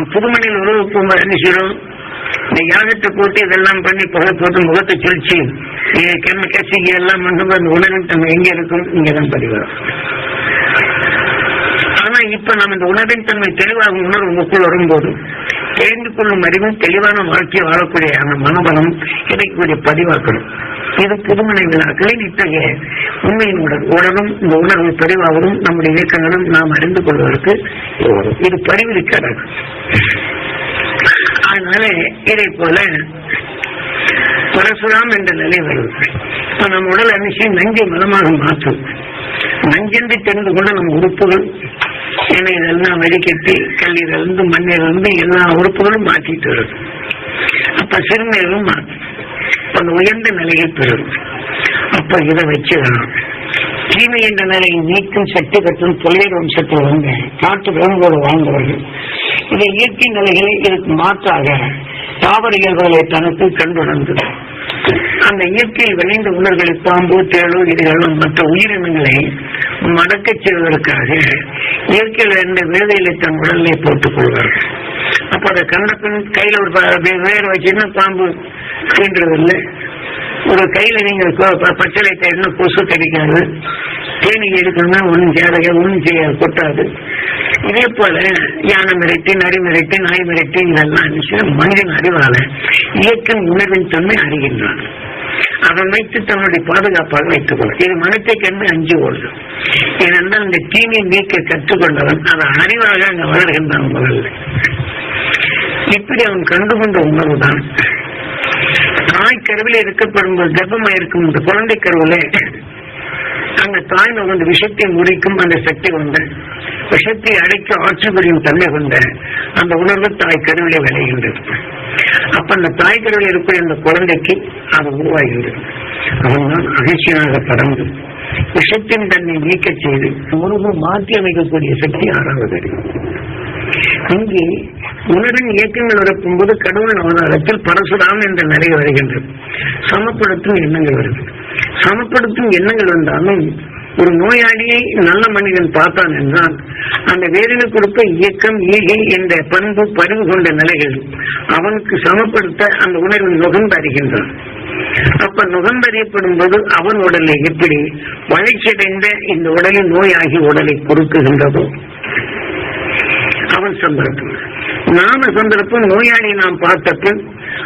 நாம் புதுமணியில் உறவு போகும்போது என்ன செய்யறோம்? இந்த யாகத்தை போட்டு இதெல்லாம் பண்ணி புகை போட்டு முகத்தை சுழிச்சு கசிக்கு எல்லாம் பண்ணும்போது அந்த உணர்வின் தன்மை எங்க இருக்கும்? இங்கதான் பதிவாகும். ஆனா இப்ப நம்ம இந்த உணர்வின் தன்மை தெளிவாகும் உணர்வு உங்களுக்குள் வரும்போது தெரிந்து கொள்ளும் அறிவும் தெளிவான வாழ்க்கையை வாழக்கூடிய அந்த மனபலம் கிடைக்கக்கூடிய பதிவாக்கணும். இது புதுமனை விழாக்களில் இத்தகைய உண்மையின் உடலும் இந்த உணர்வு பதிவாகவும் நம்முடைய இயக்கங்களும் நாம் அறிந்து கொள்வதற்கு இது பரிவிரிக்காது. அதனால இதை போல பரசுராம் என்ற நிலை வருது. நம்ம உடல் அனுஷம் நஞ்சை மனமாக மாற்றும். நஞ்சென்று தெரிந்து கொண்டு நம்ம உறுப்புகள் ஏன்னா இதெல்லாம் வடிகட்டி கல்லீரலிருந்து மண்ணிலிருந்து எல்லா உறுப்புகளும் மாற்றிட்டு வருது. அப்ப சிறுநீரும் மாற்றும். அந்த உயர்ந்த நிலையை பெறும். அப்ப இதை வச்சுதான் தீமை என்ற நிலையை நீக்கும் சக்தி கட்டும் தொழில் வம்சத்தில் வந்து காட்டு விலங்கோடு வாழ்ந்தவர்கள் இதை இயற்கை நிலைகளை இதற்கு மாற்றாக தாவர இயல்புகளை தனக்கு கண்டுணர்ந்து அந்த இயற்கையில் விளைந்த உணர்வுகளை பாம்பு தேளு இதுகளும் மற்ற உயிரினங்களை மடக்கச் செய்வதற்காக இயற்கையில் இருந்த வேலையில தன் உடலை போட்டுக் கொள்வார்கள். அப்ப அதை கண்ட பின் கையில ஒரு வேறு வச்சுன்னா பாம்பு தீன்றதில்லை. ஒரு கையில நீங்க பச்சளை கையில கொசு கிடைக்காது. தேனி எடுக்கணும்னா ஒன்றும் சேரைய ஒன்றும் செய்ய கொட்டாது. இதே போல யானை மிரட்டி நரி மிரட்டி நாய் மிரட்டி இதெல்லாம் மனிதன் அறிவால இயற்கை உணர்வின் தன்மை அறிகின்றான். அதன் வைத்து தன்னுடைய பாதுகாப்பாக வைத்துக் கொள்ள இது மனத்தை கண்டு அஞ்சு ஓடுது. ஏனென்றால் இந்த தீமையை நீக்க கற்றுக்கொண்டவன் அதை அறிவாக அங்க வளர்கின்றான். முதல்ல இப்படி அவன் கண்டுகொண்ட உணர்வு தான் தாய் கருவில இருக்கப்படும் போது கர்ப்பமா இருக்கும் இந்த குழந்தை கருவில அந்த தாய் நுகர்ந்த விஷத்தை முறிக்கும் அந்த சக்தி கொண்ட விஷத்தை அடைக்க ஆட்சி புரியும் தன்மை கொண்ட அந்த உணர்வு தாய் கருவில விளைகின்றது. அப்ப அந்த தாய் கருவில இருக்கிற இந்த குழந்தைக்கு அது உருவாகின்றது. அவன்தான் அகழ்ச்சியாக பறந்து விஷத்தின் தன்னை நீக்க செய்து உணர்வு மாற்றி அமைக்கக்கூடிய சக்தி ஆறாவது அறிவு. இங்கே உணர்வின் இயக்கங்கள் வரப்போது கடவுள் அவதாரத்தில் பரசுராம் என்ற நிலை வருகின்றது. சமப்படுத்தும் எண்ணங்கள் வருது. சமப்படுத்தும் எண்ணங்கள் வந்தாலும் ஒரு நோயாளியை நல்ல மனிதன் பார்த்தான் என்றால் அந்த வேதனை கொடுத்த இயக்கம் ஈகை என்ற பண்பு பறிவு கொண்ட நிலைகள் அவனுக்கு சமப்படுத்த அந்த உணர்வு நுகர்ந்து அறிகின்றான். அப்ப நுகர்ந்தறியப்படும் போது அவன் உடலை எப்படி வளர்ச்சியடைந்த இந்த உடலில் நோயாகி உடலை கொடுக்குகின்றதோ அவன் சந்தர்ப்பம். நாம சந்தர்ப்பம் நோயாளி நாம் பார்த்தப்ப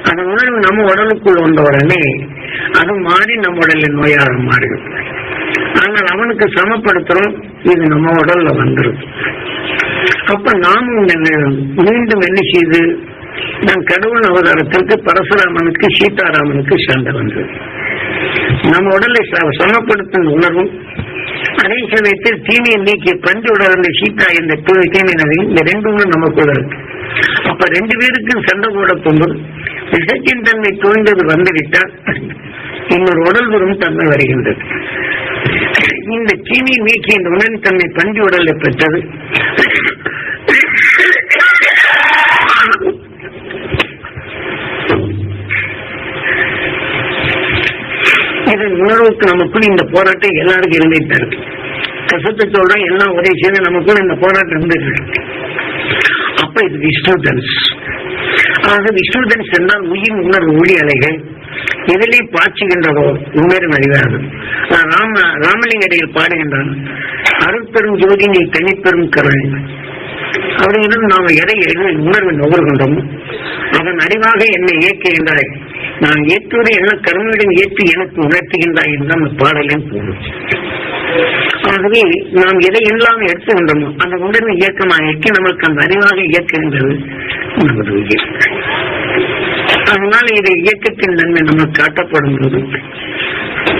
அந்த உணர்வு நம்ம உடலுக்குள் வந்த உடனே அது மாறி நம்ம உடலில் நோயாக மாறிடும். ஆனால் அவனுக்கு சமப்படுத்துறோம், இது நம்ம உடல்ல வந்துடும். அப்ப நாமும் மீண்டும் என்ன செய்து நான் கடவுள் அவதாரத்திற்கு பரசுராமனுக்கு சீதாராமனுக்கு சண்டை வந்தது. நம்ம உடலை சமப்படுத்தும் உணர்வும் அதே சமயத்தில் தீமையை நீக்கிய பஞ்சு உடல் சீதா என்ற தீமை நதி இந்த ரெண்டும் நமக்குள்ள இருக்கு. அப்ப ரெண்டு பேருக்கும் சண்டை போட போகும்போது விஷத்தின் தன்மை தோய்ந்தது வந்துவிட்டால் இன்னொரு உடல் வரும் தன்மை வருகின்றது. இந்த தீமையை நீக்கிய இந்த உணர்வின் தன்மை பஞ்சு உடலை பெற்றது. இதன் உணர்வுக்கு நமக்குள் இந்த போராட்டம் எல்லாருக்கும் இருந்துட்டு இருக்கு. கசத்தை சொல்றோம் எல்லாம் ஒரே சேர்ந்து நமக்குள்ள இந்த போராட்டம் இருந்துட்டு இருக்கு. அப்ப இது விஷ்ணு தனுஷ். ஆக விஷ்ணு தனுஷ் என்றால் உயிர் உணர்வு ஒளி அலைகள் எதிலே பாய்ச்சுகின்றதோ உணர்வு அறிவாது. ராமலிங்கடியில் பாடுகின்றான் அருட்பெரும் ஜோதி நீ தனிப்பெரும் கருணை அப்படிங்கிறது நாம் எதை உணர்வு நுகர்கின்றோமோ அதன் அறிவாக என்னை இயக்குகின்றாய். நான் ஏற்றுவதை என்ன கருணையுடன் ஏற்று எனக்கு உணர்த்துகின்றாய் என்று அந்த பாடலையும் போடும். ஆகவே நாம் எதை இல்லாமல் எடுத்துகின்றோமோ அந்த உணர்வு இயக்கமாக இயக்கி நமக்கு அந்த அறிவாக இயக்குகின்றது நமது உயிர். அதனால இதை இயக்கத்தின் நன்மை நமக்கு காட்டப்படும் போது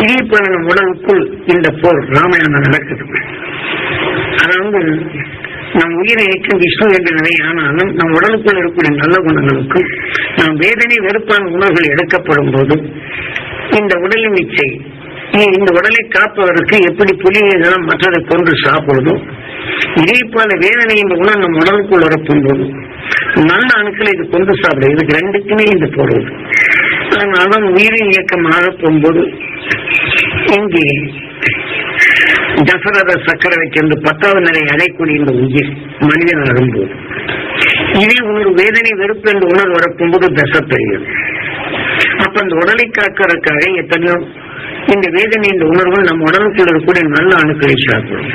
இதே போல நம் உடலுக்குள் இந்த போர் ராமாயணம் நடக்குது. அதாவது நம் உயிரை இயக்கும் விஷ்ணு என்ற நிலை. ஆனாலும் நம் உடலுக்குள் இருக்கக்கூடிய நல்ல குணங்களுக்கும் நாம் வேதனை வெறுப்பான உணர்வுகள் எடுக்கப்படும் போது இந்த உடலின் இச்சை இந்த உடலை காப்பதற்கு எப்படி புலிகள் மற்றதை கொண்டு சாப்பிடுதோ இதே போல வேதனை இந்த உணவு நம் உடலுக்குள் வரப்பும் போது நல்ல அணுக்களை இது கொண்டு சாப்பிடும். இதுக்கு ரெண்டுக்குமே இது போடுவது. அதனால்தான் உயிரின் இயக்கமாக போகும்போது இங்கே தசரத சக்கரவை சென்று 10வது நிலை அடையக்கூடிய இந்த உயிர் மனிதன் அரும்போது இதே ஒரு வேதனை வெறுப்பு என்ற உணர்வு வரப்போது தசை தெரியும். அப்ப அந்த உடலை காக்கிறதுக்காக எத்தனையோ இந்த வேதனை இந்த உணர்வு நம்ம உடலுக்குள்ள இருக்கக்கூடிய நல்ல அணுக்களை சாப்பிடும்.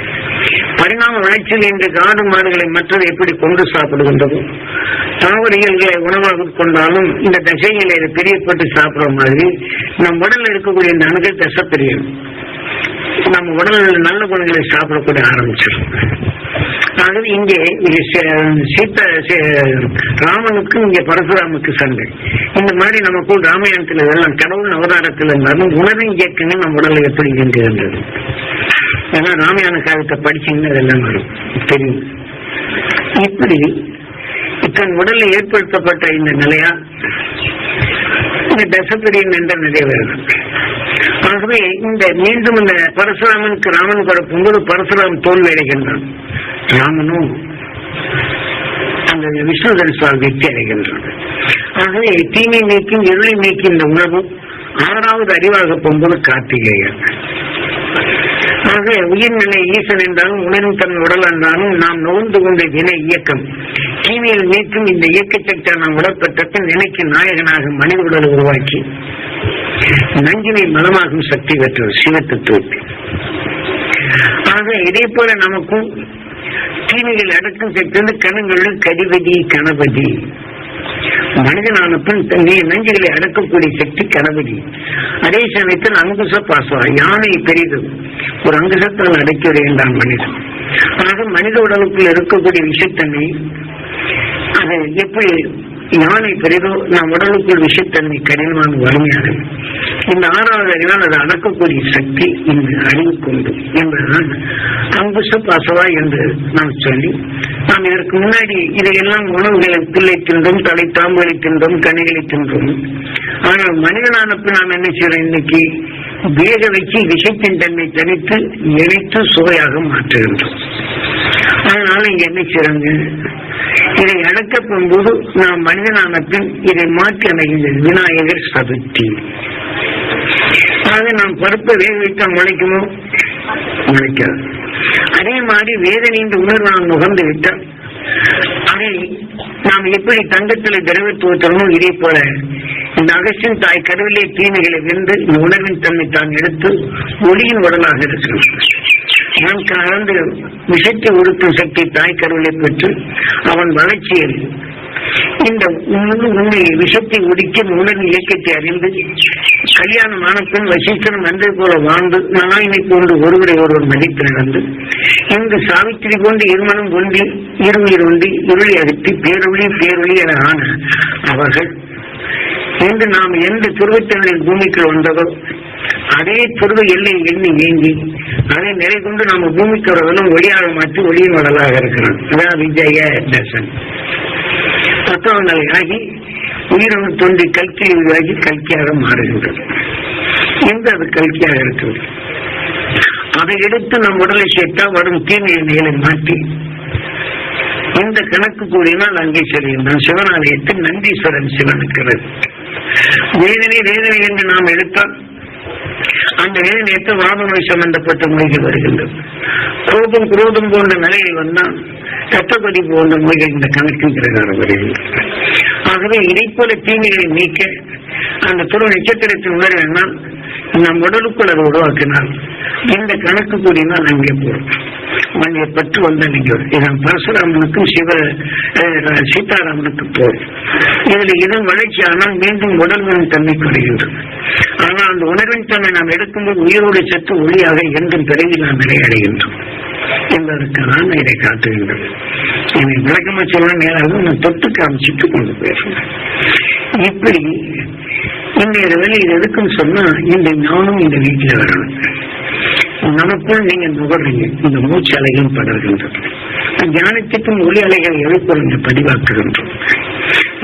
பரிணாம வளர்ச்சியில் இந்த காடு மாடுகளை மற்றது எப்படி கொண்டு சாப்பிடுகின்றதோ, தாவரியல்களை உணவாக கொண்டாலும் இந்த தசைகளை பிரியப்பட்டு சாப்பிடுற மாதிரி நம் உடலில் இருக்கக்கூடிய இந்த அணுகள் தசை பிரியும். நம்ம உடலில் நல்ல குணங்களை சாப்பிடக்கூடிய ஆரம்பிச்சிடும். ஆகவே இங்கே ராமனுக்கும் இங்கே பரசுராமுக்கு சண்டை. இந்த மாதிரி நமக்குள் ராமாயணத்தில் எல்லாம் கடவுள் அவதாரத்தில் இருந்தாலும் உணர்வின் இயக்கங்கள் நம்ம உடலை எப்படி இயங்குகின்றது. ஏன்னா ராமாயண காலத்தை படிச்சீங்கன்னா அதெல்லாம் வரும் தெரியும். இப்படி தன் உடலில் ஏற்படுத்தப்பட்ட இந்த நிலையா இந்த தசபிரியன் என்ற நிலை வருது. ஆகவே இந்த மீண்டும் இந்த பரசுராமனுக்கு ராமன் பரப்பும்போது பரசுராமன் தோல்வி அடைகின்றான். ராமனும் அந்த விஷ்ணு தனுசால் வெற்றி அடைகின்றான். ஆகவே தீமை நீக்கும் இருளை நீக்கும் இந்த உணர்வு 6வது அறிவாக போகும்போது கார்த்திகேயன். ஆக உயிர்நிலை ஈசன் என்றாலும் உணரும் தன் உடல் என்றாலும் நாம் நோந்து கொண்ட வினை இயக்கம் தீமையில் நீக்கும் இந்த இயக்கத்தை நாம் உடற்பட்ட நினைக்கு நாயகனாக மனித உடலை உருவாக்கி நஞ்சினை மலமாகும் சக்தி பெற்றது சிவத்தத்துவத்தை. ஆக இதே போல நமக்கும் தீமைகள் அடக்கும் சக்தி கணங்களுடன் கதிபதி கணபதி. மனிதனான பின் தன்னுடைய நஞ்சுகளை அடக்கக்கூடிய சக்தி கணபதி. அதே சமயத்தில் அங்குச பாசா யானை பெரிது ஒரு அங்குசத்தால் அடைக்கிறேன் மனிதன். ஆக மனித உடலுக்குள் இருக்கக்கூடிய விஷத்தன்மை அது எப்படி யானை பெரிதோ நம் உடலுக்குள் விஷத்தன்மை கடினமான வலிமையாக இந்த 6வது அறிவால் அதை அடக்கக்கூடிய சக்தி இந்த அறிவு கொண்டு என்பதுதான் அங்குச பாசவா என்று நாம் சொல்லி நாம் இதற்கு முன்னாடி இதையெல்லாம் உணவுகளை பிள்ளை தின்றோம், தலை தாம்புகளை தின்றோம், கனிகளை தின்றோம். ஆனால் மனிதனான நாம் என்ன செய்யறோம்? இன்னைக்கு வேக வச்சு விஷத்தின் தன்மை தனித்து இணைத்து சுவையாக மாற்றுகின்றோம். அதனால இங்க என்ன செய்யறாங்க? இதை அடக்கப்படும் போது நாம் மனிதனான பின் இதை மாற்றி அமைகின்றது விநாயகர் சதுர்த்தி. ஆக நாம் பருப்பை வேக வைத்தால் முளைக்குமோ? முளைக்காது. அதே மாதிரி வேதனை உணர்வு நாம் நுகர்ந்து விட்டால் அதை நாம் எப்படி தங்கத்தில் திரவத்துவத்தனமோ இதே போல இந்த அகஸ்டின் தாய் கடவுளே தீமைகளை வென்று இந்த உணர்வின் தன்மை தான் எடுத்து ஒளியின் உடலாக இருக்கிறோம். நாம் கலந்து விஷத்தை உறுத்தும் சக்தி தாய் கடவுளை பெற்று அவன் வளர்ச்சியில் இந்த உண்மை விஷத்தை ஒடுக்கி உணர்வின் இயக்கத்தை அறிந்து கல்யாணம் ஆனப்பின் வசிஷ்டன் வந்தது போல வாழ்ந்து நாயினை போன்று ஒருவரை ஒருவர் மதித்து நடந்து இந்த சாவித்திரி போன்று இருமணம் கொண்டு இருவுயிர் ஒன்றி இருளை அகற்றி பேரொழி பேரொழி என ஆன அவர்கள் என்று நாம் எந்த துருவத்தினரின் பூமிக்கு வந்ததோ அதே துருவ எல்லை எண்ணி ஏங்கி அதை நிலை கொண்டு நாம பூமிக்கு வரவெல்லாம் ஒளியாக மாற்றி ஒளியின் வடலாக இருக்கிறோம். அதான் விஜய தர்சன் தத்துவங்களை ஆகி உயிரின தோன்றி கல்கி உருவாகி கல்கியாக மாறுகின்றது. எங்க அது கல்கியாக இருக்கிறது? அதை எடுத்து நம் உடலை சேர்த்தா வரும் தீமைய நிலை மாற்றி இந்த கணக்கு கூடினால் அங்கே செல்கின்றான். சிவனாலயத்தில் நந்தீஸ்வரன் சிவன் இருக்கிறது. வேதனை வேதனை என்று நாம் எடுத்தால் அந்த வேதனையத்தை வாத நோய் சம்பந்தப்பட்ட நோய்கள் வருகின்றது. குரோதம் குரோதம் போன்ற நிலையில் வந்தால் ரத்தப்பதி போன்ற நோய்கள் இந்த கணக்கின் பிரகாரம் வருகின்றன. ஆகவே இதை போல தீமைகளை நீக்க அந்த துரு நட்சத்திரத்தின் உணர்வுனால் நம் உடலுக்குள் அதை உருவாக்கினால் இந்த கணக்கு கூடினால் அங்கே போறோம். மண்ணியை பற்று வந்த நீங்க இதன் பரசுராமனுக்கும் சீதாராமனுக்கு போறோம். இதுல இதன் வளர்ச்சி ஆனால் மீண்டும் உடல்களின் தன்மை குறைகின்றது. ஆனால் அந்த உணர்வின் தன்மை நாம் எடுக்கும்போது உயிரோடு சற்று ஒளியாக என்றும் பிறகு நாம் நிலையடைகின்றோம் என்பதற்கான இதை காட்டுகின்றது. என்னை விளக்கமா சொல்ல நேரம் நான் தொட்டு காமிச்சிட்டு கொண்டு போயிருந்தேன். இப்படி இந்த வேலை இது எதுக்குன்னு சொன்னா இந்த ஞானம் இந்த வீட்டில வரணும். நமக்குள் நீங்க நுகர்றீங்க, இந்த மூச்சு அலைகளும் படர்கின்றது. ஞானத்துக்கும் ஒளி அலைகள் எழுப்போம் பதிவாக்குகின்றோம்.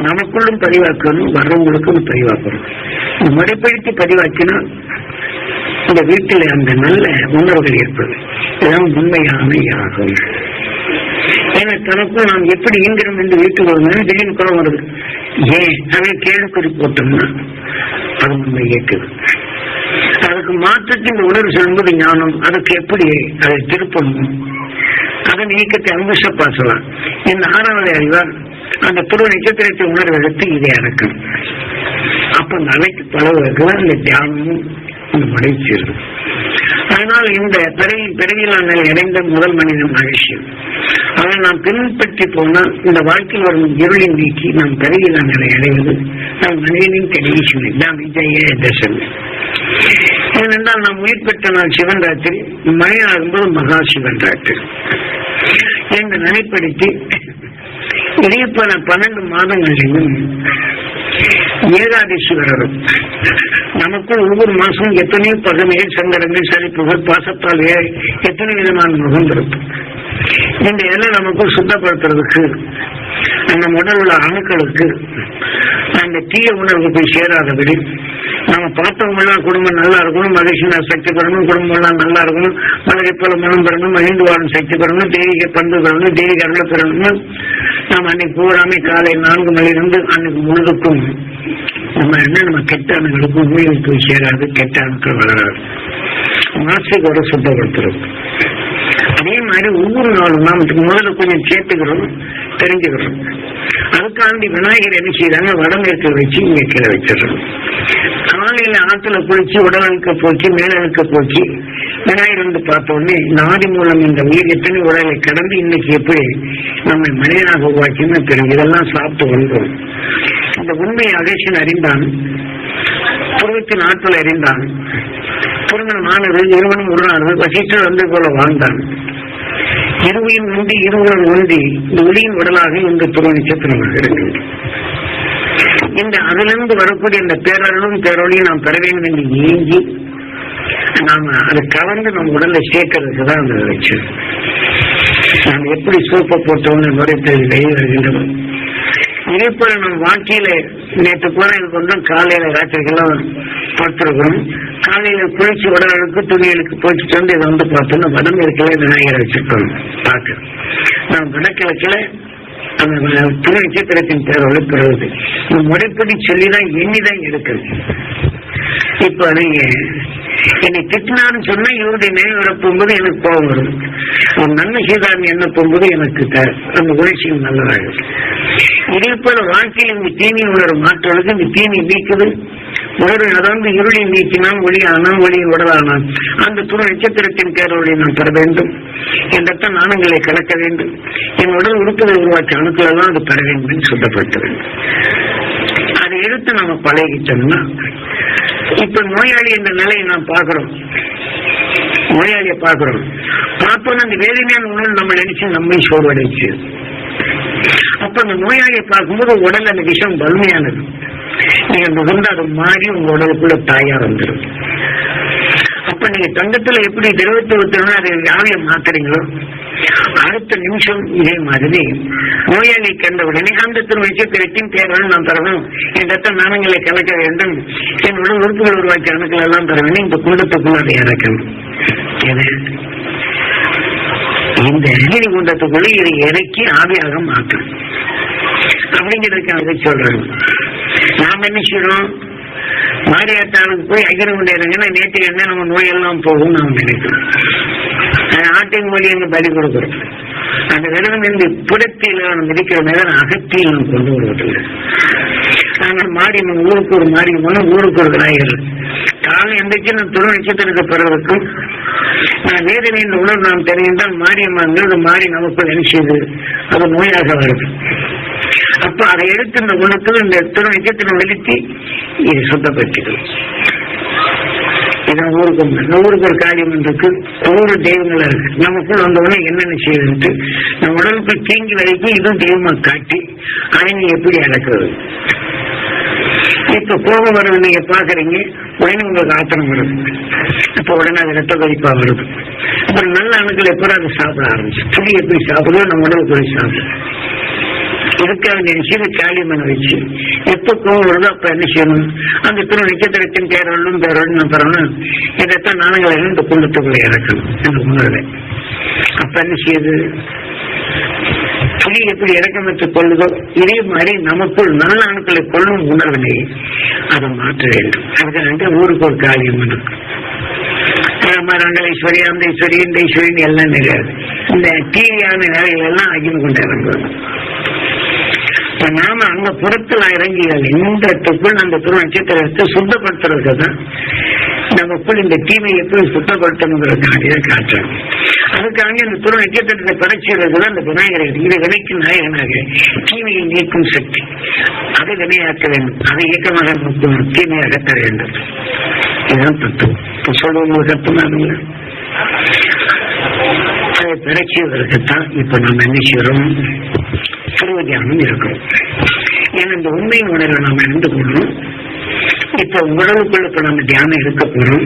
நமக்குள்ளும் பதிவாக்கணும், வர்றவங்களுக்கும் பதிவாக்கணும். முறைப்படுத்தி பதிவாக்கினா இந்த வீட்டில் அந்த நல்ல உணர்வுகள் ஏற்படும். இதுதான் உண்மையான யாகம். ஏன்னா தனக்கும் நாம் எப்படி இயந்திரம் என்று வீட்டுக்கு வருவோம் திடீர்னு குறம் வருது. ஏன் அதை கேள்விக்குறி போட்டோம்னா அது உண்மை இயக்குது. அதுக்கு மாற்றத்தின் இந்த உணர்வு சொல்லும்போது ஞானம் அதுக்கு எப்படி அதை திருப்பணும், அதன் இயக்கத்தை அங்குச பாசலாம். இந்த 6வது அறிவால் அந்த துருவ நட்சத்திரத்தை உணர்வதற்கு இதை அடக்கும். அப்ப அந்த அனைத்து பலவர்களுக்கு இந்த தியானமும் இந்த முடைச்சிடும். அதனால் இந்த பிறவியிலான நிலை அடைந்த முதல் மனிதன் மகிழ்ச்சி. அதை நாம் பின்பற்றி போனால் இந்த வாழ்க்கையில் வரும் இருளின் நீக்கி நாம் பிறவியிலான நிலை அடைவது நாம் மனிதனின் கடைசி தான் விஜய தசமி. ஏனென்றால் நாம் உயிர் பெற்ற நாள் சிவன் ராத்திரி, மனிதனாகும்போது மகா சிவன் ராத்திரி என்று நினைப்படுத்தி இதே போல 12 மாதங்களிலும் ஏகாதசி வரும். நமக்குள் ஒவ்வொரு மாசமும் எத்தனையோ பகமைகள், சங்கடங்கள், சலிப்புகள், பாசத்தால் எத்தனை விதமான முகம் இருக்கும். இந்த இதெல்லாம் நமக்குள் சுத்தப்படுத்துறதுக்கு நம்ம உடல் உள்ள அணுக்களுக்கு அந்த தீய உணர்வு போய் சேராதபடி நம்ம பார்த்தவங்க எல்லாம் குடும்பம் நல்லா இருக்கணும், மகிழ்ச்சி சக்தி பெறணும், குடும்பம் எல்லாம் நல்லா இருக்கணும், மழை போல மனம் பெறணும், மகிழ்ந்து வாழும் சக்தி பெறணும், தெய்வீக பண்பு பெறணும், தெய்வீக அருளை பெறணும். நாம் அன்னைக்கு பூராமே காலை 4 மணிலிருந்து அன்னைக்கு முழுதுக்கும் நம்ம கெட்ட அணுகளுக்கு உண்மையில் போய் சேராது, கெட்ட அணுக்கள் வளராது. மனசுக்கு வர சுத்தப்படுத்துறது. அதே மாதிரி ஒவ்வொரு நாளும் நாம் முதல்ல கொஞ்சம் சேர்த்துக்கிறோம், தெரிஞ்சுக்கிறோம். அதுக்காண்டி விநாயகர் என்ன செய்யறாங்க, வடமேற்க வச்சு இங்க கீழே வச்சிடறோம். காலையில ஆத்துல குளிச்சு உடலுக்கு போக்கி மேலழுக்க போக்கி விநாயகர் வந்து பார்த்த உடனே நாடி மூலம் இந்த உயிர் எத்தனை உடலை கடந்து இன்னைக்கு எப்படி நம்மை மனிதனாக உருவாக்கின்னு தெரியும். இதெல்லாம் சாப்பிட்டு வந்தோம். இந்த உண்மையை அகேஷன் அறிந்தான், புறத்தின் ஆற்றல் அறிந்தான். திருமணமானது இருவனும் உருளானது வசிஷ்டர் வந்து போல வாழ்ந்தான். இருவையும் உண்டி இருவரும் உண்டி இந்த ஒளியின் உடலாக இந்த துருவ நட்சத்திரமாக இருக்கு. இந்த அதிலிருந்து வரக்கூடிய இந்த பேரருளும் பேரொழியும் நாம் பெற வேண்டும் என்று ஏங்கி நாம அதை கவர்ந்து நம்ம உடல்ல சேர்க்கறதுக்கு தான் அந்த லட்சியம். நாம் எப்படி சோப்பை போட்டோம்னு முறைத்து வெளியே வருகின்றோம். இதே போல நம்ம வாழ்க்கையில நேற்று போன இது கொண்டோம். காலையில ராத்திரிக்கெல்லாம் படுத்திருக்கிறோம். காலையில குளிச்சு உடலுக்கு துணிகளுக்கு போச்சுட்டு வந்து இதை வந்து பார்த்தோம்னா வடம் இருக்கல விநாயகரை வச்சிருக்கோம் பார்க்க. நாம் வடக்கிழக்கில அந்த துணை நட்சத்திரத்தின் பேரோடு பெறுவது முறைப்படி சொல்லிதான் எண்ணிதான் எடுக்குது. இப்ப நீங்க என்னை திட்டினான்னு சொன்னா இவருடைய நினைவு வரப்போகும்போது எனக்கு கோபம் வரும். ஒரு நன்மை செய்தான்னு என்ன போகும்போது எனக்கு அந்த உணர்ச்சியும் நல்லதாகும். இதே போல வாழ்க்கையில் இந்த தீனி உணர்வு மாற்றுவதற்கு இந்த தீனி நீக்குது உணர்வு. அதாவது இருளை நீக்கினால் ஒளியானால் ஒளியின் உடலானால் அந்த துணை நட்சத்திரத்தின் பேரோடு நான் பெற வேண்டும். என் ரத்த நாணங்களை கலக்க வேண்டும். என் உடல் உறுப்புகளை உருவாக்கிய அணுக்கள் எல்லாம் அது பெற வேண்டும் என்று சொல்லப்பட்டு வேண்டும். அதை எடுத்து நாம பழகிட்டோம்னா இப்ப நோயாளி என்ற நிலையை நாம் பார்க்கிறோம். நோயாளியை பார்க்கிறோம். பார்த்தோன்னா அந்த வேதனையான உணர்வு நம்ம நினைச்சு நம்மை சோர்வடைச்சு. அப்ப அந்த நோயாளியை பார்க்கும்போது உடல் அந்த விஷயம் வலிமையானது. நீங்க நுகர்ந்து அது மாறி உங்க உடலுக்குள்ள தாயா வந்துடும். அப்ப நீங்க தங்கத்துல எப்படி திரவத்தை ஊத்துறோம் அதை யாரைய மாத்துறீங்களோ அடுத்த நிமிஷம் இதே மாதிரி நோயாளி கண்ட உடனே அந்த நட்சத்திரத்தின் தேர்தல் நான் தரணும். என் ரத்த நாணங்களை கலக்க வேண்டும். என் உடல் உறுப்புகள் உருவாக்கிய அணுக்கள் எல்லாம் தர வேண்டும். இந்த குண்டத்துக்குள்ள அதை இறக்கணும். இந்த அகினி குண்டத்துக்குள்ள இதை இறக்கி ஆவியாக மாற்றணும் அப்படிங்கிறதுக்கு அதை சொல்றாங்க. நாம் என்ன செய்யறோம், மாரியாத்தாளுக்கு போய் அகினி குண்ட இறங்கினா நேற்று என்ன நம்ம நோயெல்லாம் போகும் நாம் நினைக்கிறோம். ஆட்டின் மொழி எங்க பலி கொடுக்கிறோம். அந்த விரதம் இருந்து புறத்தில் இருக்கிற நேரம் அகத்தியில் நாம் கொண்டு வருவதில்லை. நாங்கள் மாரியம்மன் ஊருக்கு ஒரு மாரியம்மன் ஊருக்கு ஒரு விநாயகர் காலை எந்திரிச்சு நான் துணை நட்சத்திரத்தை பெறுவதற்கும் நான் வேதனை இந்த உணர்வு நாம் தெரிந்தால் மாரியம்மன் மாறி நமக்குள் நினைச்சது அது நோயாக வருது. அப்ப அதை எடுத்து இந்த குணத்தில் இந்த துணை நட்சத்திரம் வெளித்தி இது சுத்தப்படுத்திடும். இதான் ஊருக்கு ஒரு காரியம் இருக்கு. ஒவ்வொரு தெய்வங்கள் இருக்கு. நமக்குள் வந்தவொடனே என்னென்ன செய்யுது நம்ம உடலுக்கு தீங்கி வரைக்கும் இதுவும் தெய்வமா காட்டி அதை நீ எப்படி அடக்குறது. இப்ப கோபம் வருது நீங்க பாக்குறீங்க, உடனே உங்களுக்கு ஆத்திரம் வருது. அப்ப உடனே அது ரத்த கொதிப்பா வருது. அப்புறம் நல்ல அணுக்கள் எப்போ அதை சாப்பிட ஆரம்பிச்சு புளி எப்படி சாப்பிடுவோம் நம்ம உடல் போய் சாப்பிடும். இதுக்காக நினைச்சு காளியம்மன் வச்சு எப்ப கோவம் வருதோ அப்ப என்ன செய்யணும், அந்த துணை நட்சத்திரத்தின் பேரோடும் நான் பெறணும். இதைத்தான் நாணங்களை இந்த குண்டத்துக்குள்ள இறக்கணும் அந்த உணர்வை. அப்ப என்ன செய்யுது, புலி எப்படி இறக்கமிட்டு கொள்ளுதோ இதே மாதிரி நமக்குள் நல்ல அணுக்களை கொள்ளும் உணர்வினை அதை மாற்ற வேண்டும். அதுக்காக ஊருக்கு ஒரு காளியம்மன் இருக்கு. ரங்கலேஸ்வரி, அந்த ஈஸ்வரி, இந்த ஈஸ்வரின்னு எல்லாம் கிடையாது. இந்த தீவியான நிலைகள் எல்லாம் அகில் கொண்டு இறங்குவது. நாம அங்க புறத்துல இறங்கிகள் இன்றத்துக்குள் அந்த துரு நட்சத்திரத்தை சுத்தப்படுத்துறதுக்கு தான் நமக்குள் இந்த தீமையை எப்படி சுத்தப்படுத்தணுங்கிறதுக்காக காட்டுறோம். அதுக்காக இந்த துரு நட்சத்திரத்தை படைச்சதுதான் அந்த விநாயகரை இதை வினைக்கும் நாயகனாக தீமையை நீக்கும் சக்தி அதை வினையாக்க வேண்டும், அதை இயக்கமாக தீமையை அகற்ற வேண்டும். இதுதான் தத்துவம். இப்ப சொல்லுவது தத்துவம் அதை படைச்சதற்குத்தான் இப்ப நம்ம என்ன செய்யறோம், திருவதியானம் இருக்கிறோம். ஏன்னா இந்த உண்மையின் உணர்வை நாம் அறிந்து கொள்ளணும். இப்ப உடலுக்குள்ள இப்ப நம்ம தியானம் இருக்க போறோம்.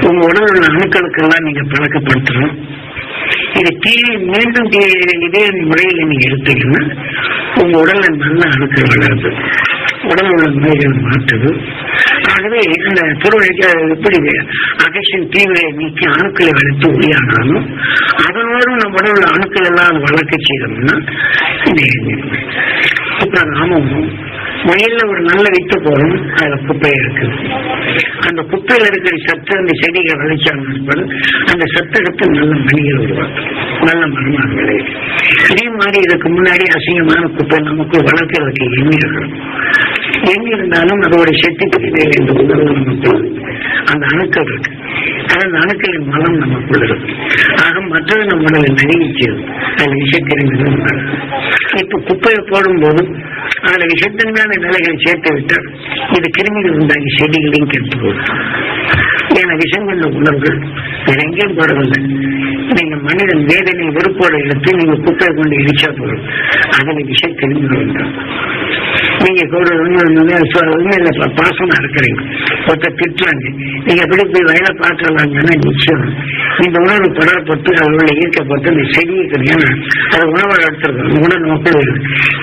உங்க உடல் உள்ள அணுக்களுக்கெல்லாம் நீங்க பழக்கப்படுத்தணும். இது டிவி மீண்டும் இதே முறையில் நீங்க எடுத்தீங்கன்னா உங்க உடல்ல நல்ல அணுக்கள் வளருது, உடல் உள்ள நோய்கள் மாற்றுது. ஆகவே இந்த துருவழிக்க எப்படி அகேஷன் தீவிரை நீக்கி அணுக்களை வளர்த்து ஒளியானாலும் அதனோடு நம்ம உடல் உள்ள அணுக்கள் எல்லாம் வளர்க்க செய்தோம்னா இப்ப நாமும் வயல்ல ஒரு நல்ல வித்து போறோம், அதுல குப்பை இருக்கு. அந்த குப்பையில இருக்கிற சத்து அந்த செடிகள் விளைச்சாங்க, அந்த சத்து எடுத்து நல்ல மணிகள் உருவாக்கும், நல்ல மரமாக விளையும். இதே மாதிரி இதுக்கு முன்னாடி அசிங்கமான குப்பை நமக்கு வளர்க்கறதுக்கு எண்ணி இருக்கணும். எண்ணி இருந்தாலும் அதோட சக்தி பிரிவே என்ற உணர்வு நமக்குள் அந்த அணுக்கள் இருக்கு. அந்த அணுக்களின் மலம் நமக்குள்ள இருக்கு. ஆக மற்றது நம்ம உடலை நடுங்கிச்சது, அதில் விஷத்தன்மைகள். இப்ப குப்பையை போடும்போது அதுல விஷத்தன்மையான நிலைகளை சேர்த்து விட்டால் இது கிருமிகள் உண்டாகி செடிகளையும் கெட்டு போகும். ஏன்னா விஷம் கொண்ட உணர்வுகள் வேற எங்கேயும் போறதில்லை. நீங்க மனிதன் வேதனை வெறுப்போட எடுத்து நீங்க குப்பையை கொண்டு இடிச்சா போதும், அதுல விஷ கிருமிகள் உண்டாகும். நீங்க உண்மையில பாசமா இருக்கிறீங்க, ஒருத்தர் திட்டுறாங்க, நீங்க எப்படி போய் வயலை பார்க்கலாங்கன்னா நிச்சயம் இந்த உணர்வு படப்பட்டு அதோட ஈர்க்கப்பட்டு இந்த செடியை கிடையாது அதை உணவாக எடுத்துருக்கோம். உணவு மக்கள்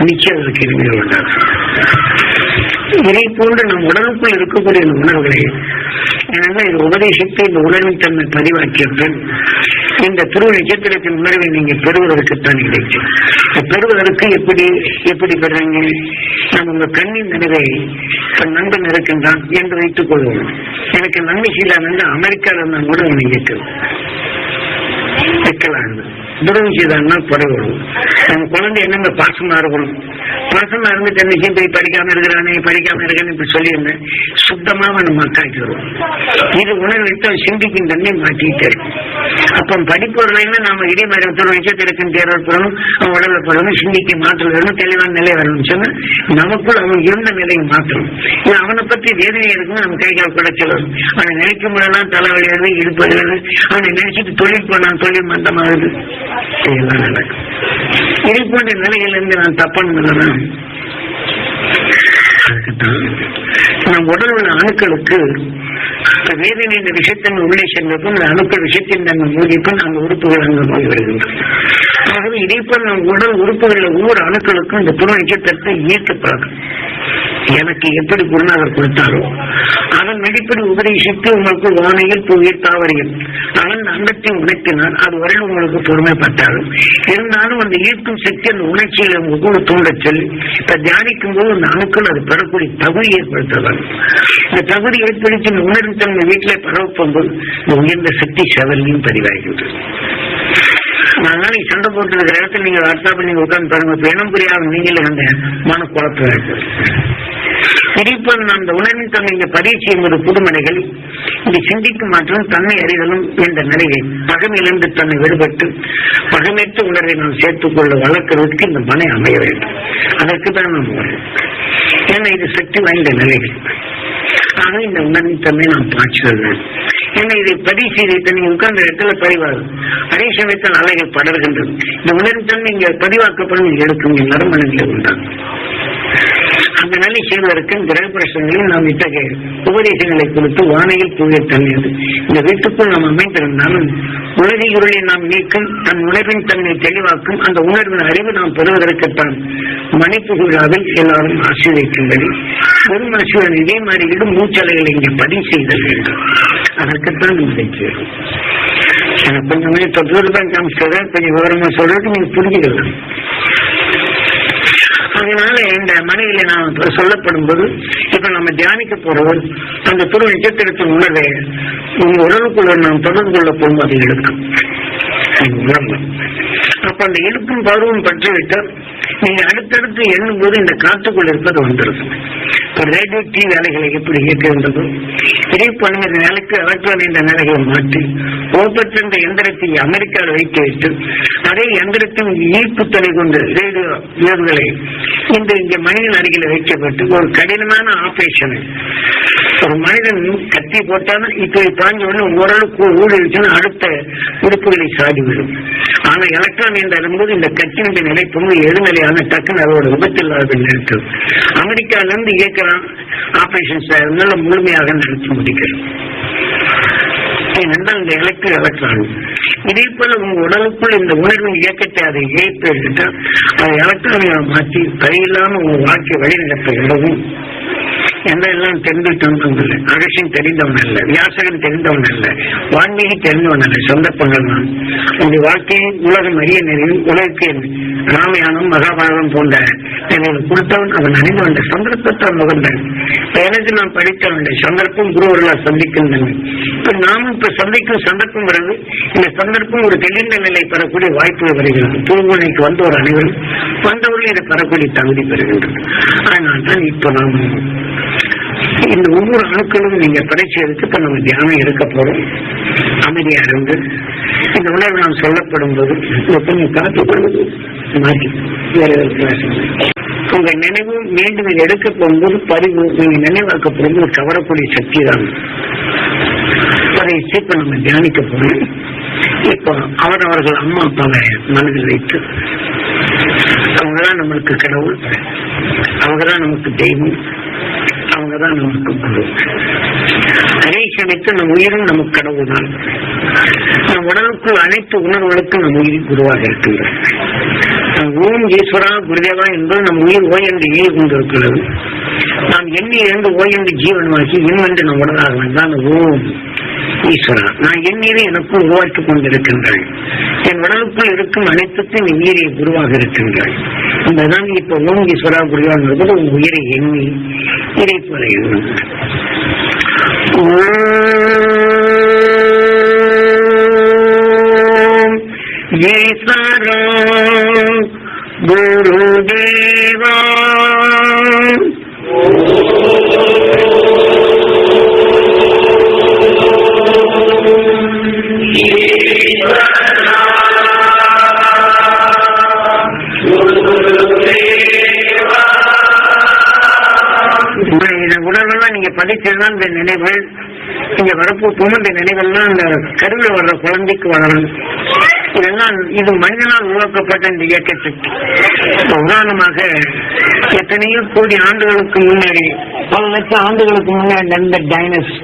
நிச்சயம் அது கிருமிகள் உண்டாகும். இதை போன்று நம் உடலுக்குள் இருக்கக்கூடிய இந்த உணர்வுகளை ஏன்னா இது உபதேசித்து இந்த உணர்வின் தன்மை பதிவாக்கியவர்கள் இந்த துருவ நட்சத்திரத்தின் உணர்வை நீங்க பெறுவதற்குத்தான் கிடைக்கும். பெறுவதற்கு எப்படி பெறாங்க, நம்ம உங்க கண்ணின் நினைவை நண்பன் இருக்கின்றான் என்று வைத்துக் கொள்வோம். எனக்கு நன்மை செய்யலாம் அமெரிக்காவில் இருந்தால் கூட உனக்கு வைக்கலாம். துரோகம் செய்தான்னா பரவணும். நம்ம குழந்தை என்னங்க பாசமா இருக்கணும், பாசமா இருந்து தன்னைக்கும் போய் படிக்காம இருக்கிறானே இப்படி சொல்லியிருந்தேன், சுத்தமாக நம்ம அக்காய்க்கு வருவோம். இது உணர்விட்டு சிந்திக்கும் தன்னை மாட்டிக்கிட்டே இருக்கும். அப்ப படிப்பவர்களைன்னா நாம இதே மாதிரி துறை நட்சத்திரத்தின் தேர்தல் பெறணும், அவன் உடலை பெறணும், சிந்திக்க மாற்றம் வரணும், தெளிவான நிலை வரணும்னு சொன்னா நமக்குள் அவன் இருந்த நிலையை மாற்றணும். அவனை பற்றி வேதனை இருக்கும், நம்ம கை கால் குடைச்சலும், அவனை நினைக்கும் போதெல்லாம் தலைவலி வருது, இடுப்பு வருது, அவனை நினைச்சிட்டு தொழில் போனான், தொழில் மந்தமாகுது, இதெல்லாம் நடக்கும். இதை போன்ற நிலையிலிருந்து நான் தப்பான அதுக்குத்தான் நம் உடல் உள்ள அணுக்களுக்கு வேதனை இந்த விஷயத்தின் உள்ளே சென்றதும் இந்த அணுக்கள் விஷயத்தின் தன்மை மூடிப்பும் அந்த உறுப்புகள் அங்கு போய் வருகின்றன. ஆகவே இதே போல் நம் உடல் உறுப்புகளில் ஒவ்வொரு அணுக்களுக்கும் இந்த துணை நட்சத்திரத்தை ஈர்க்கப்படாது. எனக்கு எப்படி குருநாதர் கொடுத்தாரோ அதன் அடிப்படை உபதேசித்து உங்களுக்கு வானையில் புவியல் தாவரியம் அதன் அங்கத்தை உணர்த்தினால் அது வரை உங்களுக்கு பொறுமைப்பட்டாலும் இருந்தாலும் அந்த ஈர்க்கும் சக்தி அந்த உணர்ச்சிகளை உங்களுக்கு தூண்டச் சொல்லி இப்ப தியானிக்கும் போது அந்த அணுக்கள் அது பெறக்கூடிய தகுதி ஏற்படுத்தலாம். இந்த தகுதி ஏற்படுத்தி இந்த உணர்வு தன்மை வீட்டிலே பரவப்போது இந்த உயர்ந்த சக்தி செவலையும் பதிவாகின்றது. அதனால சண்டை போட்டு இருக்கிற இடத்துல நீங்க வாட்ஸ்அப் நீங்க உட்கார்ந்து பாருங்க, இனம் புரியாத நீங்களே அந்த மன குழப்பம் இருக்கு. இதேபோல் அந்த உணர்வின் தன்னை இந்த பரீட்சை என்பது புதுமனைகள் இந்த சிந்திக்கும் மாற்றம் தன்னை அறிதலும் என்ற நிலையை பகமையிலிருந்து தன்னை விடுபட்டு பகமேற்ற உணர்வை நாம் சேர்த்துக் கொள்ள வளர்க்கிறதுக்கு இந்த மனை அமைய வேண்டும். அதற்கு தான் நாம் ஏன்னா இது சக்தி வாய்ந்த நிலைகள். ஆக இந்த உணர்வின் தன்மை நாம் பாய்ச்சுவது ஏன்னா இதை பதிவு செய்து நீங்க உட்கார்ந்த இடத்துல பதிவாகும். அதே சமயத்தில் அலைகள் படர்கின்றது. இந்த உணர்வின் தன்மை இங்க பதிவாக்கப்படும் எடுக்கும் நரம்பணுகளை உண்டாகும். அந்த நிலை செய்வதற்கு கிரக பிரசங்களில் நாம் இத்தகைய உபதேசங்களை கொடுத்து வானையில் புவியல் தண்ணீர் இந்த வீட்டுக்குள் நாம் அமைந்திருந்தாலும் உலகை உருளை நாம் நீக்கும் தன் உணர்வின் தன்மை தெளிவாக்கும் அந்த உணர்வின் அறிவு நாம் பெறுவதற்குத்தான் மணிப்பு விழாவில் எல்லாரும் ஆசீர்வதிக்கும்படி வெறும் ஆசீர்வாதம் இதே மாதிரி இடும் மூச்சலைகளை இங்கே பதிவு செய்தல் வேண்டும். அதற்குத்தான் நினைக்கிறோம். எனக்கு கொஞ்சமே தொற்றுதான் காமிச்சத கொஞ்சம் விவரமா சொல்றது நீங்க புரிஞ்சுக்கலாம். அதனால இந்த மனைவில நாம் சொல்லப்படும் போது இப்ப நம்ம தியானிக்க போறவர் அந்த துரு நட்சத்திரத்தின் உணர்வை உங்க உடலுக்குள்ள நாம் தொடர்பு கொள்ள போகும்போது எடுக்கும். அப்ப அந்த எடுக்கும் பருவம் பற்றிவிட்டால் நீங்க அடுத்தடுத்து எண்ணும் போது இந்த காத்துக்குள் இருப்பது வந்துடும். இப்ப ரேடியோ டிவி வேலைகளை எப்படி இயக்குகின்றதோ இதே பண்ணுங்க, நிலைக்கு எலக்ட்ரான் என்ற நிலைகளை மாற்றி ஓப்பற்ற எந்திரத்தை அமெரிக்காவில் வைத்து அதே எந்திரத்தின் ஈர்ப்பு தலை கொண்டு ரேடியோ வேவ்களை இங்க மனிதன் அருகில வைக்கப்பட்டு ஒரு கடினமான ஆபரேஷன். ஒரு மனிதன் கத்தி போட்டாலும் இப்ப பாஞ்ச உடனே ஓரளவுக்கு ஊடுருச்சுன்னா அடுத்த உறுப்புகளை சாடிவிடும். ஆனா எலக்ட்ரான் என்ற வரும்போது இந்த கட்டினுடைய நிலை பொங்கு எதிர்நிலையான டக்குன்னு அதோட விபத்தில்லாத நிறுத்தும். அமெரிக்காவிலிருந்து இயக்கலாம் ஆபரேஷன் முழுமையாக நடத்தி முடிக்கிறோம். ஏனென்றால் இந்த எலக்ட்ரான் இதே போல உங்க உடலுக்குள் இந்த உணர்வின் இயக்கத்தை அதை இயக்கிட்டால் அதை எலக்ட்ரான்களை மாற்றி தடையில்லாம உங்க வாழ்க்கை வழிநடத்துகிறதும் எல்லாம் தெரிந்துட்டவன் இல்லை, அகசியம் தெரிந்தவன் அல்ல, வியாசகன் தெரிந்தவன் அல்ல, வான்மீகி தெரிந்தவன் அல்ல. சந்தர்ப்பங்கள் தான் உங்களுடைய வாழ்க்கையை உலகம் அறிய நிறைவு உலகಕ್ಕೆ ராமாயணம் மகாபாரதம் போன்ற நிலையில் கொடுத்தவன் அவன் அறிந்தவன் சந்தர்ப்பத்தால் முகந்தன். எனக்கு நான் படித்தவன் சந்தர்ப்பம் குருவர்களால் சந்திக்கின்றன. இப்ப நாமும் இப்ப சந்திக்கும் சந்தர்ப்பம் வருது. இந்த சந்தர்ப்பம் ஒரு தெளிந்த நிலை பெறக்கூடிய வாய்ப்புகள் வருகிறது. தூங்குனைக்கு வந்தவர் அனைவரும் வந்தவர்கள் இதை பெறக்கூடிய தகுதி பெறுகின்றனர். அதனால் தான் இப்ப நாம் இந்த ஒவ்வொரு அணுக்களும் நீங்க படைச்சு எடுத்து இப்ப நம்ம தியானம் இருக்க போறோம். அமைதியா இருந்து இந்த உணர்வு நாம் சொல்லப்படும் போது கொஞ்சம் காத்துக்கொள்வது மாற்றி உங்க நினைவு மீண்டும் இதை எடுக்க போகும்போது பதிவு நீங்க நினைவாக்கப்படும் போது கவரக்கூடிய சக்தி தான். அதை இப்ப நம்ம தியானிக்க போறோம். இப்போ அவரவர்கள் அம்மா அப்பாவை மனதில் வைத்து அவங்கதான் நம்மளுக்கு கடவுள், அவங்கதான் நமக்கு தெய்வம், அவங்கதான் நமக்கு குரு. அதை சமைத்து நம் உயிரும் நமக்கு கடவுள் தான். நம் உடலுக்குள் அனைத்து உணர்வுகளுக்கும் நம் உயிர் குருவாக இருக்கின்றது. ஓம் ஈஸ்வரா குருதேவா என்பது நம் உயிர் ஓய் என்று இயல் கொண்டிருக்கிறது. நாம் எண்ணி இருந்து ஓய் என்று ஜீவனமாக்கி இன்னென்று நம் உடலாக வந்தான் ஓம் ஈஸ்வரா. நான் எண்ணீரை எனக்குள் உருவாக்கிக் கொண்டிருக்கின்றேன். என் உடலுக்குள் இருக்கும் அனைத்துக்கும் என் உயிரை குருவாக இருக்கின்றேன். அதுதான் இப்ப ஓம் ஈஸ்வரா குருவா என்பது உன் உயிரை எண்ணி இதை போல எண்ணும். ஈஸ்வரா குருதேவா உணர்வெல்லாம் நீங்க படிச்சதுதான் இந்த நினைவுகள் இங்க வரப்போ இந்த நினைவெல்லாம் அந்த கருவில் வர்ற குழந்தைக்கு வளரும். இதெல்லாம் இது மனிதனால் உருவாக்கப்பட்ட இந்த இயக்கத்துக்கு உதாரணமாக எத்தனையோ கோடி ஆண்டுகளுக்கு முன்னாடி, பல லட்சம் ஆண்டுகளுக்கு முன்னாடி நடந்த டைனஸ்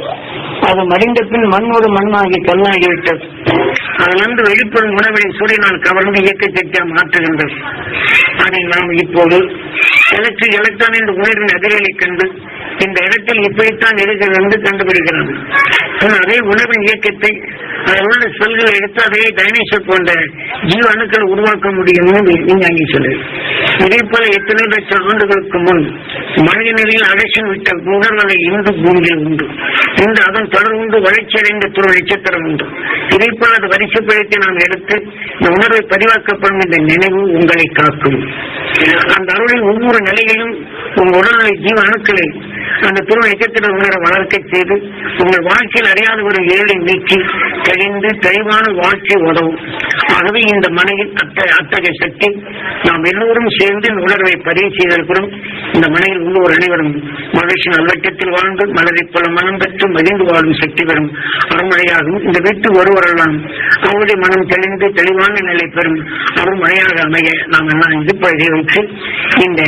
அது மடிந்த பின் மண்ணோடு மண்ணாகி கல்லாகிவிட்டது. அதிலிருந்து வெளிப்படும் உணவினை சூரியனால் கவர்ந்து இயக்க சக்தியா மாற்றுகின்றது. அதை நாம் இப்போது எலக்ட்ரான் என்ற உணர்வின் அதிர்களை கண்டு இந்த இடத்தில் இப்படித்தான் இருக்கிறது என்று கண்டுபிடிக்கிறது. அதே உணர்வின் இயக்கத்தை அதில் உள்ள செல்களை எடுத்து அதே டைனோசர் போன்ற ஜீவ அணுக்களை உருவாக்க முடியும் விஞ்ஞானி சொல்லு. இதே போல எத்தனை லட்சம் ஆண்டுகளுக்கு முன் மனித நிலையில் அகசியம் விட்ட உணர்வலை இந்து பூமியில் உண்டு. இன்று அதன் தொடர் உண்டு வளர்ச்சியடைந்த துணை நட்சத்திரம் உண்டு. இதே போல அது வரிசைப்படுத்தி நாம் எடுத்து இந்த உணர்வை பதிவாக்கப்படும் இந்த நினைவு உங்களை காக்கும். அந்த அருளின் ஒவ்வொரு நிலையிலும் உங்கள் உடல்நிலை ஜீவ அணுக்களை அந்த துணை நட்சத்திர உணர வளர்க்க செய்து உங்கள் வாழ்க்கையில் அறியாத ஒரு ஏழை நீக்கி தெளிந்து தெளிவான வாழ்க்கை உதவும். ஆகவே இந்த மனையில் அத்தகைய சக்தி நாம் எல்லோரும் சேர்ந்து இந்த உணர்வை பதிவு செய்திருக்கிறோம். இந்த மனையில் உள்ளோர் அனைவரும் மகிழ்ச்சி நல்வட்டத்தில் வாழ்ந்து மலரை போல மனம் பெற்று மகிழ்ந்து வாழும் சக்தி பெறும் அருள்மழையாகும். இந்த வீட்டு ஒருவரெல்லாம் அவருடைய மனம் தெளிந்து தெளிவான நிலை பெறும் அருள்மழையாக அமைய நாம் எல்லாம் இது பழகி வைத்து இந்த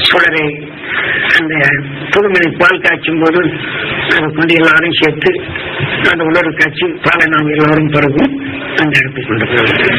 சுடரை அந்த புதுமணி பால் காய்ச்சும் போது அதை கொண்டு எல்லாரும் சேர்த்து அந்த உணர்வு காய்ச்சி பாலை நாம் எல்லாரும் பிறகும் அந்த இடத்துக்கு கொண்டு போகிறோம்.